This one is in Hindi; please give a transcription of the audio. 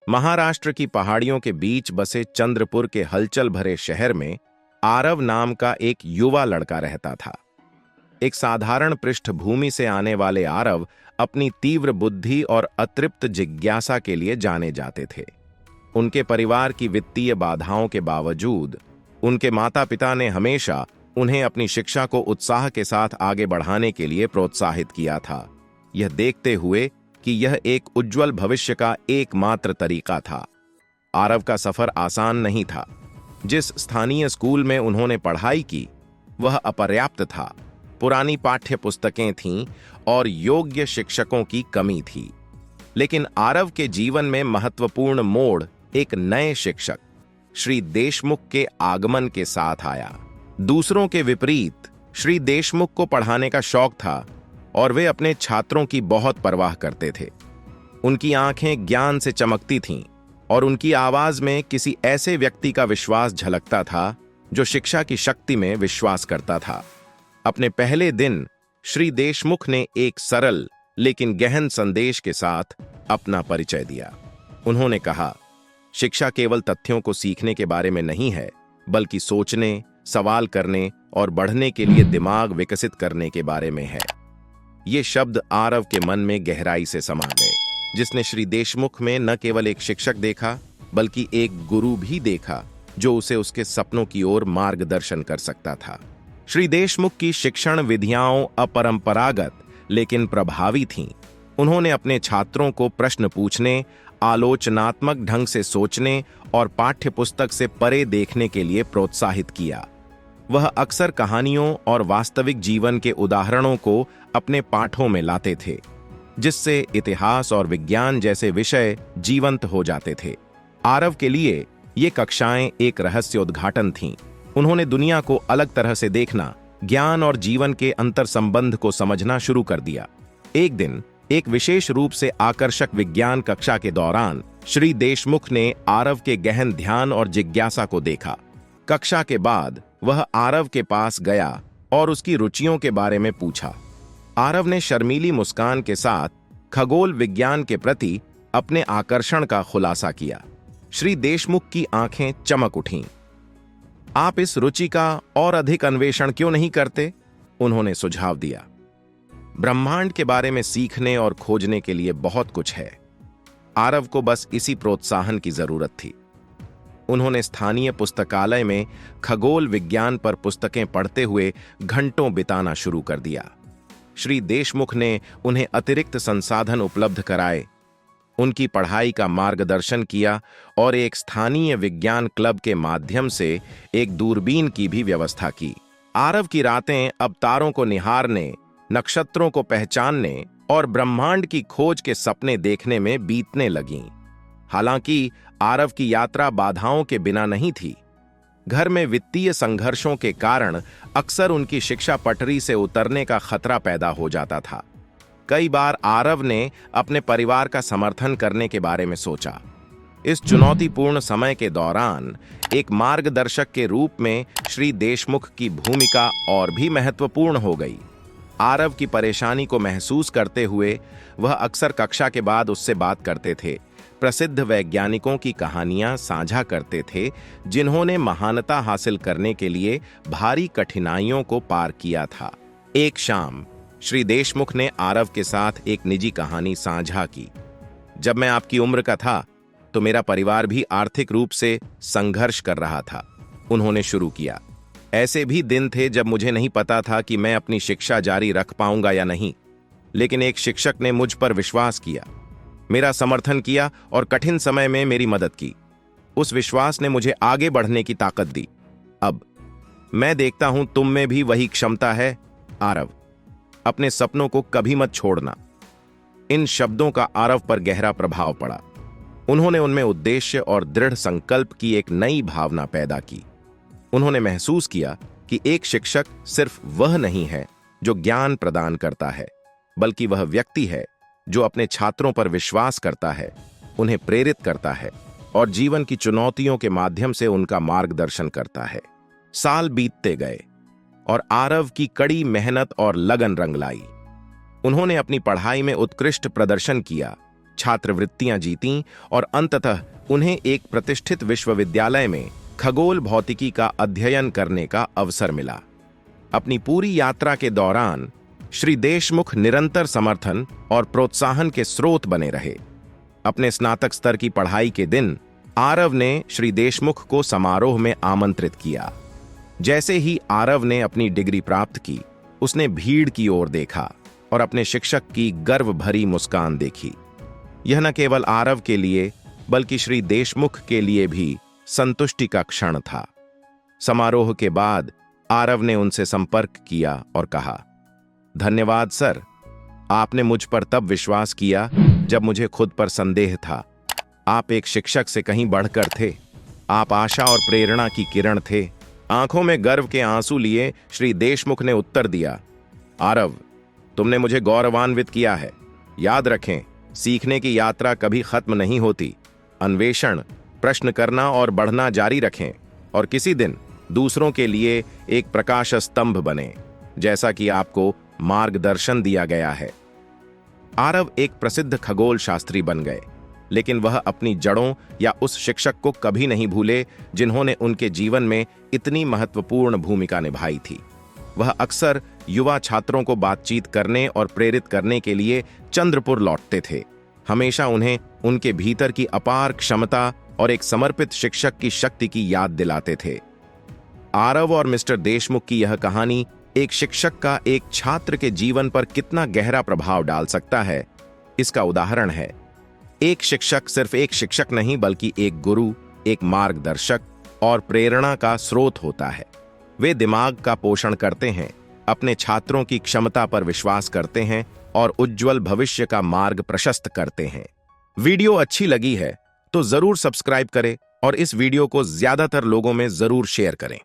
महाराष्ट्र की पहाड़ियों के बीच बसे चंद्रपुर के हलचल भरे शहर में आरव नाम का एक युवा लड़का रहता था। एक साधारण पृष्ठभूमि से आने वाले आरव अपनी तीव्र बुद्धि और अतृप्त जिज्ञासा के लिए जाने जाते थे। उनके परिवार की वित्तीय बाधाओं के बावजूद उनके माता पिता ने हमेशा उन्हें अपनी शिक्षा को उत्साह के साथ आगे बढ़ाने के लिए प्रोत्साहित किया था, यह देखते हुए कि यह एक उज्जवल भविष्य का एकमात्र तरीका था। आरव का सफर आसान नहीं था। जिस स्थानीय स्कूल में उन्होंने पढ़ाई की वह अपर्याप्त था। पुरानी पाठ्य पुस्तकें थीं और योग्य शिक्षकों की कमी थी। लेकिन आरव के जीवन में महत्वपूर्ण मोड़ एक नए शिक्षक श्री देशमुख के आगमन के साथ आया। दूसरों के विपरीत श्री देशमुख को पढ़ाने का शौक था और वे अपने छात्रों की बहुत परवाह करते थे। उनकी आंखें ज्ञान से चमकती थीं और उनकी आवाज में किसी ऐसे व्यक्ति का विश्वास झलकता था जो शिक्षा की शक्ति में विश्वास करता था। अपने पहले दिन श्री देशमुख ने एक सरल लेकिन गहन संदेश के साथ अपना परिचय दिया। उन्होंने कहा, शिक्षा केवल तथ्यों को सीखने के बारे में नहीं है, बल्कि सोचने, सवाल करने और बढ़ने के लिए दिमाग विकसित करने के बारे में है। ये शब्द आरव के मन में गहराई से समा गए, जिसने श्री देशमुख में न केवल एक शिक्षक देखा बल्कि एक गुरु भी देखा जो उसे उसके सपनों की ओर मार्गदर्शन कर सकता था। श्री देशमुख की शिक्षण विधियां अपरंपरागत लेकिन प्रभावी थीं। उन्होंने अपने छात्रों को प्रश्न पूछने, आलोचनात्मक ढंग से सोचने और पाठ्य पुस्तक से परे देखने के लिए प्रोत्साहित किया। वह अक्सर कहानियों और वास्तविक जीवन के उदाहरणों को अपने पाठों में लाते थे, जिससे इतिहास और विज्ञान जैसे विषय जीवंत हो जाते थे। आरव के लिए ये कक्षाएं एक रहस्य उद्घाटन थीं। उन्होंने दुनिया को अलग तरह से देखना, ज्ञान और जीवन के अंतर संबंध को समझना शुरू कर दिया। एक दिन एक विशेष रूप से आकर्षक विज्ञान कक्षा के दौरान श्री देशमुख ने आरव के गहन ध्यान और जिज्ञासा को देखा। कक्षा के बाद वह आरव के पास गया और उसकी रुचियों के बारे में पूछा। आरव ने शर्मीली मुस्कान के साथ खगोल विज्ञान के प्रति अपने आकर्षण का खुलासा किया। श्री देशमुख की आंखें चमक उठीं। आप इस रुचि का और अधिक अन्वेषण क्यों नहीं करते? उन्होंने सुझाव दिया। ब्रह्मांड के बारे में सीखने और खोजने के लिए बहुत कुछ है। आरव को बस इसी प्रोत्साहन की जरूरत थी। उन्होंने स्थानीय पुस्तकालय में खगोल विज्ञान पर पुस्तकें पढ़ते हुए घंटों बिताना शुरू कर दिया। श्री देशमुख ने उन्हें अतिरिक्त संसाधन उपलब्ध कराए, उनकी पढ़ाई का मार्गदर्शन किया और एक स्थानीय विज्ञान क्लब के माध्यम से एक दूरबीन की भी व्यवस्था की। आरव की रातें अब तारों को निहारने, नक्षत्रों को पहचानने और ब्रह्मांड की खोज के सपने देखने में बीतने लगीं। हालांकि आरव की यात्रा बाधाओं के बिना नहीं थी। घर में वित्तीय संघर्षों के कारण अक्सर उनकी शिक्षा पटरी से उतरने का खतरा पैदा हो जाता था। कई बार आरव ने अपने परिवार का समर्थन करने के बारे में सोचा। इस चुनौतीपूर्ण समय के दौरान एक मार्गदर्शक के रूप में श्री देशमुख की भूमिका और भी महत्वपूर्ण हो गई। आरव की परेशानी को महसूस करते हुए वह अक्सर कक्षा के बाद उससे बात करते थे, प्रसिद्ध वैज्ञानिकों की कहानियां साझा करते थे जिन्होंने महानता हासिल करने के लिए भारी कठिनाइयों को पार किया था। एक शाम श्री देशमुख ने आरव के साथ एक निजी कहानी साझा की। जब मैं आपकी उम्र का था तो मेरा परिवार भी आर्थिक रूप से संघर्ष कर रहा था, उन्होंने शुरू किया। ऐसे भी दिन थे जब मुझे नहीं पता था कि मैं अपनी शिक्षा जारी रख पाऊंगा या नहीं, लेकिन एक शिक्षक ने मुझ पर विश्वास किया, मेरा समर्थन किया और कठिन समय में मेरी मदद की। उस विश्वास ने मुझे आगे बढ़ने की ताकत दी। अब मैं देखता हूं तुम में भी वही क्षमता है। आरव, अपने सपनों को कभी मत छोड़ना। इन शब्दों का आरव पर गहरा प्रभाव पड़ा। उन्होंने उनमें उद्देश्य और दृढ़ संकल्प की एक नई भावना पैदा की। उन्होंने महसूस किया कि एक शिक्षक सिर्फ वह नहीं है जो ज्ञान प्रदान करता है, बल्कि वह व्यक्ति है जो अपने छात्रों पर विश्वास करता है, उन्हें प्रेरित करता है और जीवन की चुनौतियों के माध्यम से उनका मार्गदर्शन करता है। साल बीतते गए और आरव की कड़ी मेहनत और लगन रंग लाई। उन्होंने अपनी पढ़ाई में उत्कृष्ट प्रदर्शन किया, छात्रवृत्तियां जीतीं और अंततः उन्हें एक प्रतिष्ठित विश्वविद्यालय में खगोल भौतिकी का अध्ययन करने का अवसर मिला। अपनी पूरी यात्रा के दौरान श्री देशमुख निरंतर समर्थन और प्रोत्साहन के स्रोत बने रहे। अपने स्नातक स्तर की पढ़ाई के दिन आरव ने श्री देशमुख को समारोह में आमंत्रित किया। जैसे ही आरव ने अपनी डिग्री प्राप्त की, उसने भीड़ की ओर देखा और अपने शिक्षक की गर्व भरी मुस्कान देखी। यह न केवल आरव के लिए बल्कि श्री देशमुख के लिए भी संतुष्टि का क्षण था। समारोह के बाद आरव ने उनसे संपर्क किया और कहा, धन्यवाद सर, आपने मुझ पर तब विश्वास किया जब मुझे खुद पर संदेह था। आप एक शिक्षक से कहीं बढ़कर थे। आप आशा और प्रेरणा की किरण थे। आंखों में गर्व के आंसू लिए श्री देशमुख ने उत्तर दिया, आरव, तुमने मुझे गौरवान्वित किया है। याद रखें, सीखने की यात्रा कभी खत्म नहीं होती। अन्वेषण, प्रश्न करना और बढ़ना जारी रखें और किसी दिन दूसरों के लिए एक प्रकाश स्तंभ बने, जैसा कि आपको मार्गदर्शन दिया गया है। आरव एक प्रसिद्ध खगोल शास्त्री बन गए, लेकिन वह अपनी जड़ों या उस शिक्षक को कभी नहीं भूले जिन्होंने उनके जीवन में इतनी महत्वपूर्ण भूमिका निभाई थी। वह अक्सर युवा छात्रों को बातचीत करने और प्रेरित करने के लिए चंद्रपुर लौटते थे। हमेशा उन्हें उनके भीतर की अपार क्षमता और एक समर्पित शिक्षक की शक्ति की याद दिलाते थे। आरव और मिस्टर देशमुख की यह कहानी एक शिक्षक का एक छात्र के जीवन पर कितना गहरा प्रभाव डाल सकता है, इसका उदाहरण है। एक शिक्षक सिर्फ एक शिक्षक नहीं बल्कि एक गुरु, एक मार्गदर्शक और प्रेरणा का स्रोत होता है। वे दिमाग का पोषण करते हैं, अपने छात्रों की क्षमता पर विश्वास करते हैं और उज्जवल भविष्य का मार्ग प्रशस्त करते हैं। वीडियो अच्छी लगी है तो जरूर सब्सक्राइब करें और इस वीडियो को ज्यादातर लोगों में जरूर शेयर करें।